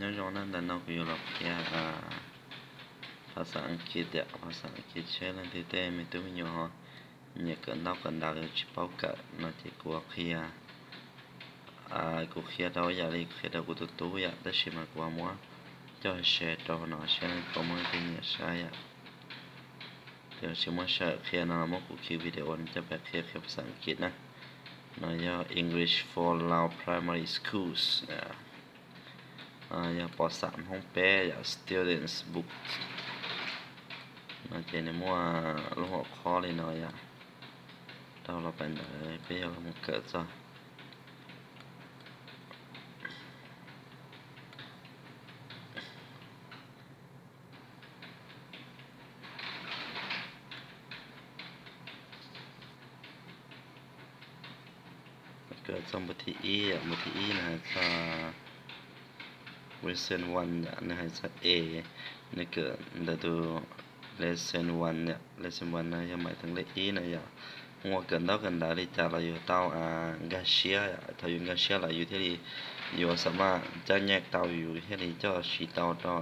ย้อนๆนั่นแต่นอกอยู่หรอกแค่ภาษาอังกฤษภาษาอังกฤษเช่นที่เต้ไม่ตุ้มอยู่ฮะเนี่ยเกินนอกกันดาวชิปเอาเกิดน่าจะกลัวเคลียกูเคลียดเอาอย่าเลยเคลียดเอากูตัวอย่าได้ชิมากว่ามัวจะแชร์ตัวหน่อยเช่นตัวมันเป็นเนี่ยใช่เดี๋ยวชิมว่าใช้เคลียร์นะมั่งกูคิดวิดีโอนี้จะแบบเคลียร์ภาษาอังกฤษนะน่าจะ English for Lao Primary Schools อย่าป.3 ห้องแปะอย่า students book น่าจะในมั่วลูกหัวข้อเลยหน่อยเราเป็นเลยไปเอามันเกิดซะเกิดสมบัติบัตินะฮะจะ lesson 1นะฮะจะ A นี่เกิดแต่ดู lesson 1เนี่ย lesson 1นะยังหมายถึงเลข E นะอย่าหัวเกินเท่ากันได้เลยจะเราอยู่เต้ากาเชียถ้าอยู่กาเชียเราอยู่ที่นี่อยู่สามารถจะแยกเต้าอยู่ที่นี่จะชีเต้าต่อ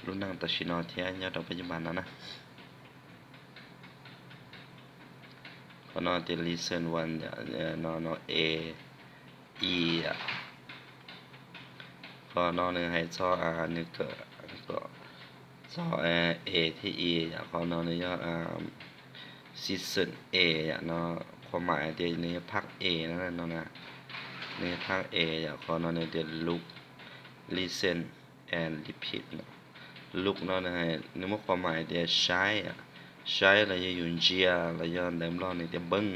รุ่นนั่งตัดชินอเทียนยอดปัจจุบันนะพอนอที่ listen 1เนี่ยนอ A E พอนอเนี่ยให้ซอนี่ก็ซอA ที่ E พอนอเนี่ยยอดseason A เนาะความหมายเดี๋ยวนี้ภาค A นั่นเนาะนะในภาค A พอนอเนี่ยเดี๋ยว look listen and repeat เนาะ look เนาะนะนี่มันความหมายเดี๋ยวใช้อะไรอยู่เจียอะไรย้อนเดิมรอบนี่เดี๋ยวเบิ้ง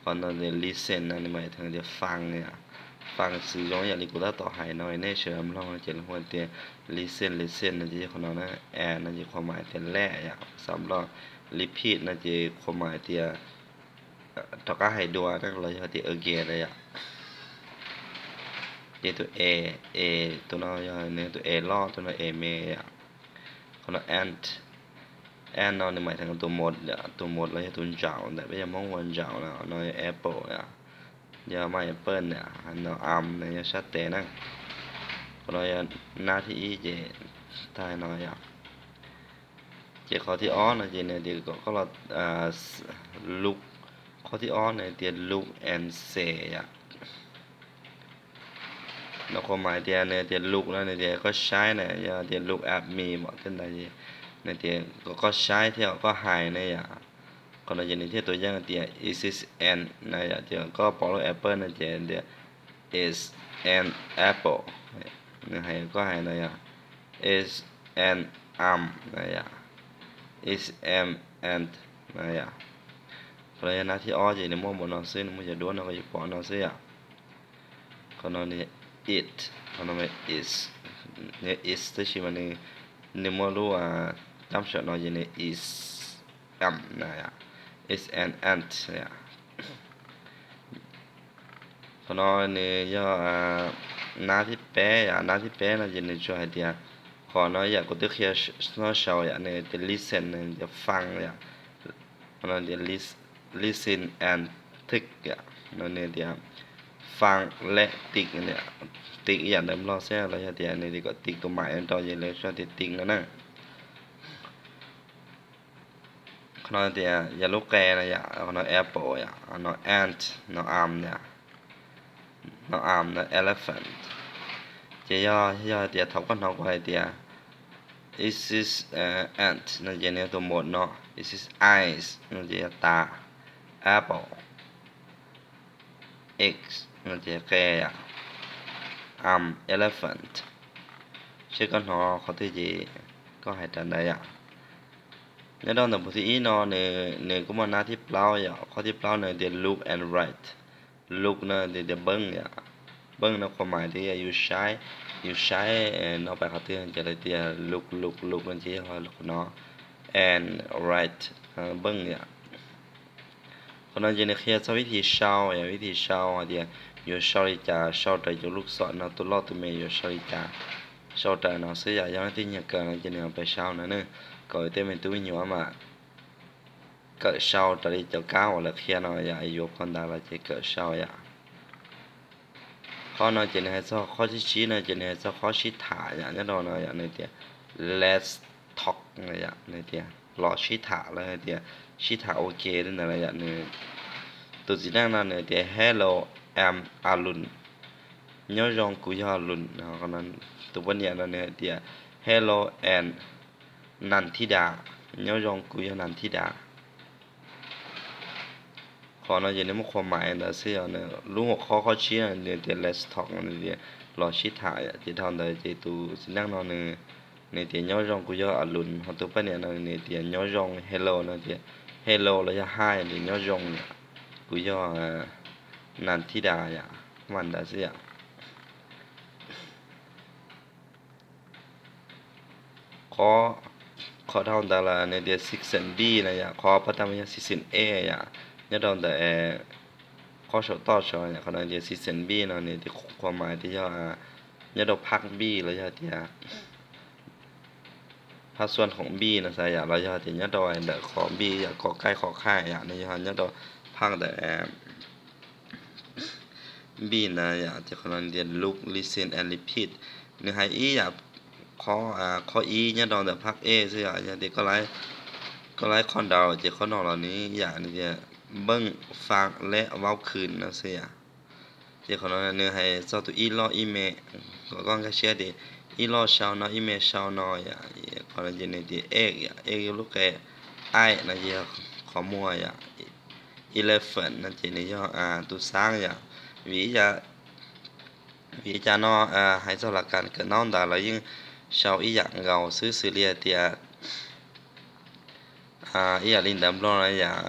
พอนอเนี่ย listen นะนี่หมายถึงเดี๋ยวฟังฟังสื่อย้อนอย่างนี้กูได้ต่อให้หน่อยในเชิงลองเจริญหัวเตีย listen นะจีของเรานะนะจีความหมายเตียแร่สำหรับ repeat นะจีความหมายเตียต่อก็ให้ดูนั่นเราจะเตีย again เลยเจตัว A ตัวน้อยเนี่ยตัว A ล่อตัวน้อย A เมย์ของเรา ant เราในหมายถึงตัวหมดตัวหมดเราจะตัวเจ้าแต่ไม่ใช่มองวันเจ้าแล้วน้อย apple ยาไม่เปิ้ลเราเนี่ยชัดเจนนะเราจะหน้าที่เจทายน้อยเจข้อที่อ้อนเจเนี่ยเดี๋ยวก็เราlook ข้อที่อ้อนเนี่ยเดี๋ยว look and say เราความหมายเดี๋ยว look แล้วเนี่ยเดี๋ยวก็ใช้เนี่ยเดี๋ยว look at me บอกกันได้เนี่ยเดี๋ยวก็ใช้เที่ยวก็หายเนี่ยcòn là những cái tôi giang thì is an này thì có bỏ lỡ apple này thì is an apple hay có hay này is an này is an ant này rồi nó thì o gì nếu mà muốn nó xí nóจะđuôi nóก็จะbỏ nó xí còn nó này it còn nó is này is tức là mình nếu màรู้จำชื่อnó gì này is này is an ant พอนอเนี่ยย่อน้าที่แปะน้าที่แปะนะจะในช่วยเดียขอน้อยอยากก็ต้องเขียนน้อยชาวเนี่ยจะ listen เนี่ยจะฟังพอนอจะ listen and tick นั่นเนี่ยฟังและติ๊กเนี่ยติ๊กอย่างเดิมรอแซ่เราจะเดียเนี่ยก็ติ๊กตัวหมายต่ออย่างเลยช่วยติ๊กนะnó thì giờ lúc kè này nó apple nó ant nó nó elephant chỉ do thì thấu con nó quay thì is this ant nó chỉ nên tụi một nó is this eyes nó chỉ ta apple eggs nó chỉ kè elephant chứ con nó có thể gì có hai trận đây nếu đó là một tí nó này có một nát tiếp lao có tiếp lao này để look and write look nó để bưng nóความหมายที่ you shy nóไปเขาเตือนจะได้ที่ look นั่นที่เขาเนาะ and write บึ้งคนนั้นจะในเขียนวิธีเช่าวิธีเช่าเดียว you เช่าจะเช่าแต่อยู่ลูกศรเนาะตัวลอดตัวเมย์ you เช่าแต่เนาะซื้ออย่างที่เนี่ยเกิดจะเนี่ยไปเช่านะเนี่ยgọi tên mình tôi nhiều mà cỡ sau tới chỗ cao là khi nó yếu con ta là chỉ cỡ sau ข้อเนาะจะให้ซอข้อที่ชี้เนาะจะให้ซอข้อชี้ถาอย่างนี้เนาะอย่างในเดีย let's talk นะอย่างในเดียรอชี้ถาแล้วในเดียชี้ถาโอเคนั่นอะไรอย่างนึงตัวสีแดงนั่นในเดีย hello I'm Arun nhớ rong của gia lùn nào cònนั้นตัววันนี้นั่นเนี่ยเดีย hello and นันทิดาnhớ rong của gia นันทิดาขอเนาะอย่างนี้มันความหมายนะเสียเนี่ยรู้หัวข้อเขาชี้เนี่ยเดีย let's talk เนี่ยเดียรอชี้ถ่ายจะทำได้จะตัวสิ่งนั้นเนาะเนี่ยเดีย nhớ rong của gia lùn hoặcตัววันนี้นั่นเนี่ยเดีย nhớ rong hello เนี่ยเดีย hello แล้วจะ hi เนี่ย nhớ rong เนี่ยcủa gia นันทิดาอย่างมันได้เสียขอเท่าดาราในเดียsection B นะอย่าขอพัฒนา section A อย่าเนี่ยตอนแต่ข้อชต่อชอเนี่ยเขาในเดียsection B เนาะเนี่ยที่ความหมายที่ย่อเนี่ยเราพัก B แล้วย่อที่ภาคส่วนของ B นะใช่อย่าเราย่อที่เนี่ยเราเดขอ B อย่าขอใกล้ขอค่ายอย่าในย่อเนี่ยเราพักแต่ B นะอย่าที่เขาในเดีย look listen and repeat เนื้อหาอีอย่าข้อ E เนี่ยตอนแต่พัก A ใช่อย่าที่ก็ไล่คอนดาวจะข้อนอกเหล่านี้อย่างนี้จะเบิ้งฟังและเว้าคืนนะเสียจะขอนอกเนื้อให้เจ้าตัวอีลออีเมก็แค่เชื่อดีอีลอชาวนออีเมชาวนออย่างขอนอกในดีเอกลูกแกไอ้นะจะขอมัวอย่าง11นั่นจะในย่อตัวสร้างอย่างวิจารณ์ให้เจ้าหลักการเกิดน้องดาแล้วยิ่งชาวอีอย่างเงาซื้อเรียเตียอีลินดัมบลอนอย่าง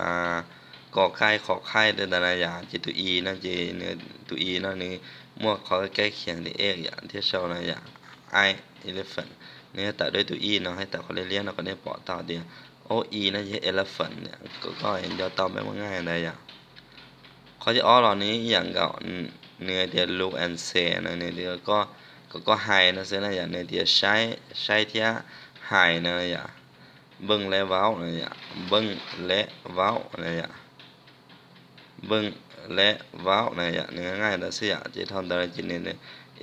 ก่อไข่ขอไข่เดินอะไรอย่างจิตุอีนั่นจีเนี่ยตุอีนั่นนี่มั่วเขาใกล้เคียงที่อย่างที่ชาวอะไรอย่าง11เนี่ยแต่ด้วยตุอีเนาะให้แต่เขาเรียนเราก็ได้ปอต่อเดียวโออีนั่นคือ11เนี่ยก็เห็นยอดต่อไปว่าง่ายอะไรอย่างเขาจะอ้อเหล่านี้อย่างเก่าเนื้อเดียว look and say นะเนี่ยเดียวก็ไฮนะเสียนะอย่างเนี่ยเดียวใช้ที่ไฮนะอย่างเบิ่งและเว้าเนี่ยเบิ่งและเว้าเนี่ยเบิ่งและเว้าเนี่ยง่ายๆนะสิจะทำได้จริงเนี่ย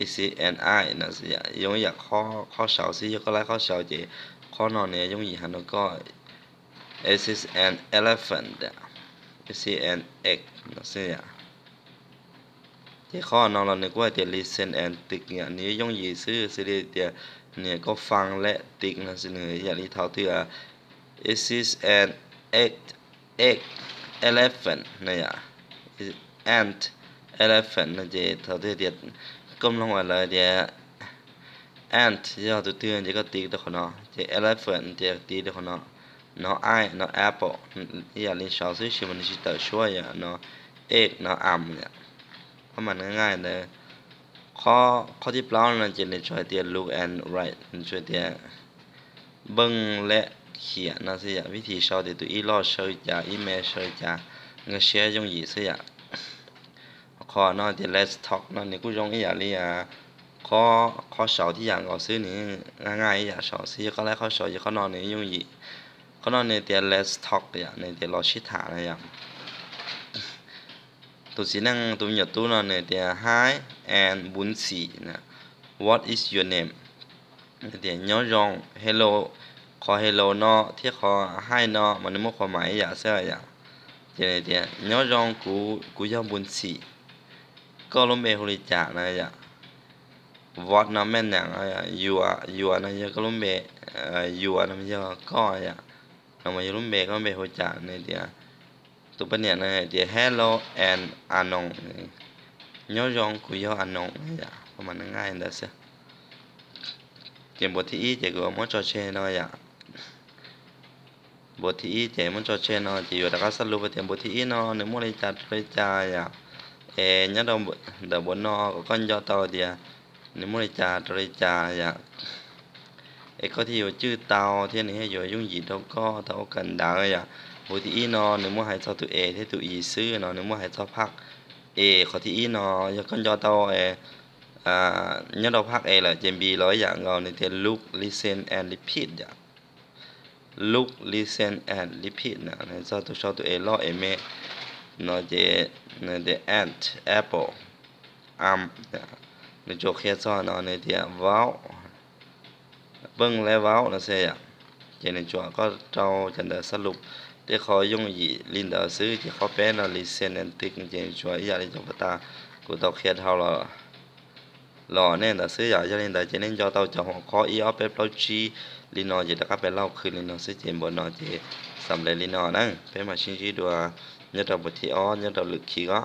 is and I นะสิยงอยากข้อเสาสิก็ไล่ข้อเสาจะข้อนอนเนี่ยยงอีหันก็ is an elephant is an egg นะสิที่ข้อนอนเราเนี่ยก็จะ listen and think เนี่ยนี้ยงยีซื้อสิเดียเนี่ยก็ฟังและติ๊กนะสิเนี่ยอย่างที่เท่าที่It is an egg elephant นะอย่า ant elephant นะเจเท่าที่เดียก้มลงมาเลยเดีย ant ที่เราตัวเตือนจะก็ตีตัวเขาเนาะเจ elephant จะตีตัวเขาเนาะเนาะ เนาะ apple อย่างนี้ชาวซื้อชิมันชิตาช่วยเนาะ egg เนาะ เนี่ยเพราะมันง่ายๆเลยข้อที่เปล่านั่นจะในช่วยเตีย look and write ช่วยเตียเบิ่งและเขียนนะสิวิธีชาวเดตัวอีลอเชยจาอีเมลเชยจาเงเชียยงยีสิขอนอนที่ let's talk นอนนี่กูยงอีอย่างนี้ข้อสาวที่อย่างก่อซื้อนี่ง่ายๆอย่างสาวซื้อก็แล้วข้อสาวที่เขานอนนี่ยงยีเขานอนในเตีย let's talk อย่างในเตียรอชิถานะอย่างตัวสีนั่งตัวหยดตัวนอนในเตีย hi and บุญศรีนะ what is your name เตียย้อนยอง helloขอ hello เนาะที่ขอให้เนาะมันไม่ความหมายอย่างเสียอย่างเจเดียย้อนยองกูยอมบุญสีก็ล้มเบหุริจานะอย่างวอดนะแม่นอย่างอยู่นะยังก็ล้มเบอยู่นะมันยังก็อย่างเรามาล้มเบก็ล้มเบหุริจาในเดียตัวปัญญาในเดีย hello and อานงย้อนยองกูยอมอานงอย่างประมาณง่ายๆนะเสียเกมบทที่อีเจก็มั่วจอเชนเนาะอย่างบทที่เจมันจอเชนเนาะจะอยู่แต่ก็สรุปว่าเต็มบทที่เนาะในมั่วเลยจัดอย่าnhớ đâu đợt bữa no có con do tao thì nếu muốn trà rồi trà dạ có thì chữ tao thế này rồi dùng gì đâu có tao cần đào vậy bữa thì nó nếu muốn hay cho tụi thế tụi ý sư nó nếu muốn hay cho phát có thì nó do con do tao nhớ đâu phát là chém bì nói dạng rồi này thì look listen and repeat dạ look listen and repeat nè này cho tụi lo mẹ nó chỉ the ant apple ในโจเคสอนเอาในเตียเว้าเบิ่งและเว้านะเสียเจในจัวก็เจ้าจันเดอสรุปที่เขายุ่งยีลินเดอซื้อที่เขาเป็นเอาลิเซนแอนติกเจในจัวอียาลิจบตากูตอกเคสเฮาละหล่อแน่แต่ซื้ออยากจะเล่นแต่เจเล่นจอเตาจะหัวคออีเอาเป็นเปล่าจีลินอเจตะก็เป็นเล่าคืนลินอซื้อเจนบนนอเจสำเร็จลินอนั่งเป็นมาชิงจีดัวเนี่ยดอกบทีอ้อเนี่ยดอกลึกขี้ก็